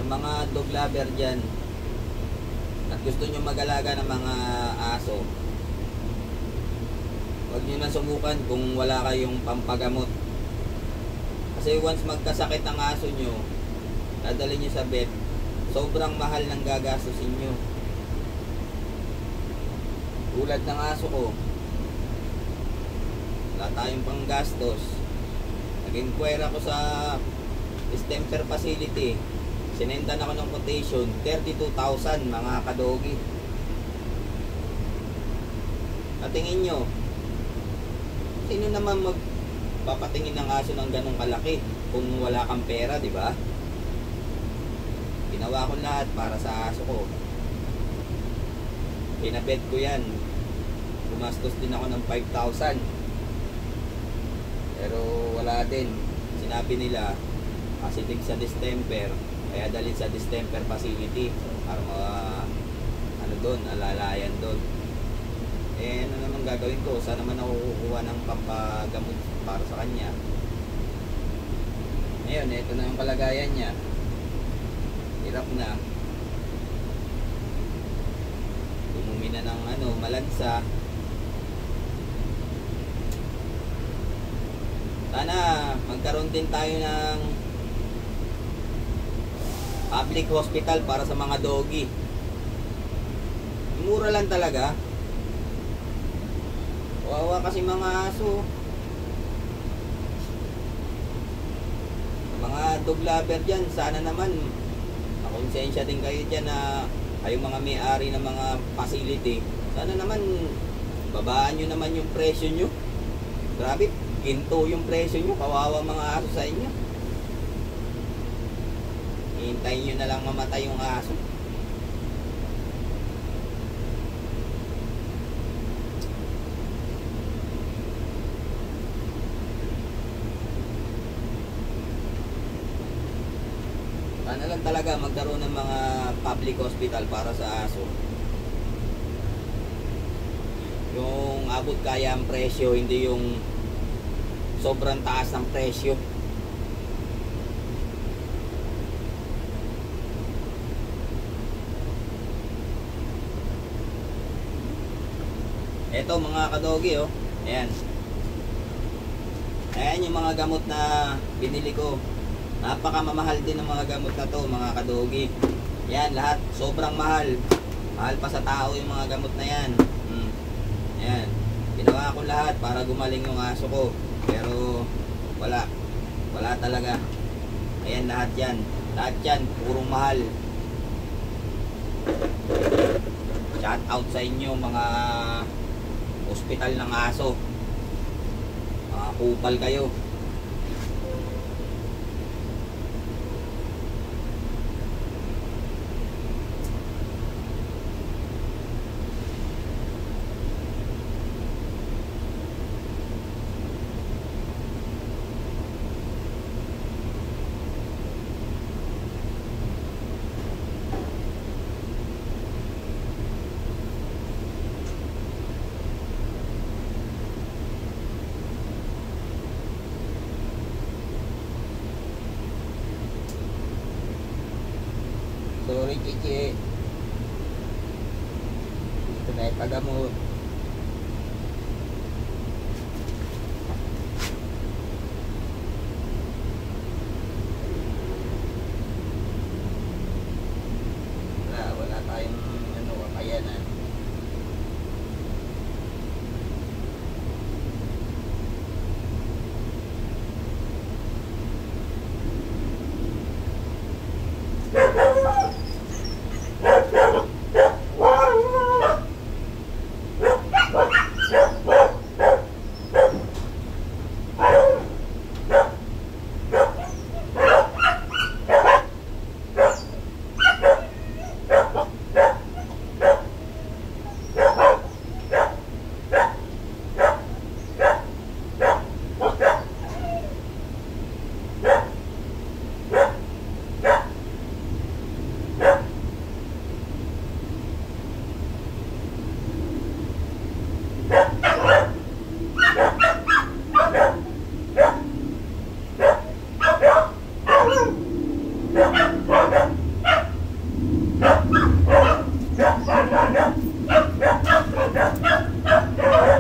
mga dog lover dyan at gusto nyo mag-alaga ng mga aso, huwag nyo na sumukan kung wala kayong pampagamot. Kasi once magkasakit ang aso nyo, dadalhin nyo sa vet, sobrang mahal ng gagastusin nyo. Tulad ng aso ko, wala tayong panggastos. Nag-inquire ako sa distemper facility, sinendan ako ng quotation 32,000 mga kadogi. Patingin nyo, sino naman magpapatingin ng aso ng ganong kalaki kung wala kang pera, di ba? Ginawa ko lahat para sa aso ko. Pinabed ko yan. Gumastos din ako ng 5,000. Pero wala din. Sinabi nila, asitig sa distemper, kaya dalhin sa distemper facility para ano doon, alalayan doon. Eh ano naman gagawin ko? Saan naman ako kukuha ng pampagamot para sa kanya? Ngayon, ito na yung kalagayan niya. Hirap na. Umumi na ng malansa. Sana magkaroon din tayo ng public hospital para sa mga doggy. Mura lang talaga. Wawa kasi mga aso. Mga dog lover dyan, sana naman makonsensya din kayo dyan na kayong mga may-ari ng mga facility. Sana naman babaan nyo naman yung presyo nyo. Grabe, ginto yung presyo nyo. Kawawa mga aso sa inyo. Hintayin nyo na lang mamatay yung aso. Sana lang talaga magkaroon ng mga public hospital para sa aso. Yung abot kaya ang presyo, hindi yung sobrang taas ng presyo. Eto mga kadogi, oh. Ayan. Ayan yung mga gamot na binili ko. Napakamamahal din ng mga gamot na to, mga kadogi. Yan, lahat sobrang mahal. Mahal pa sa tao yung mga gamot na yan. Ayan. Ginawa ko lahat para gumaling yung aso ko. Pero wala. Wala talaga. Ayan, lahat yan. Lahat yan, purong mahal. Shout out sa inyo mga hospital ng aso. Mga kupal kayo. Sorry, Kiki. Ito na ipagamot.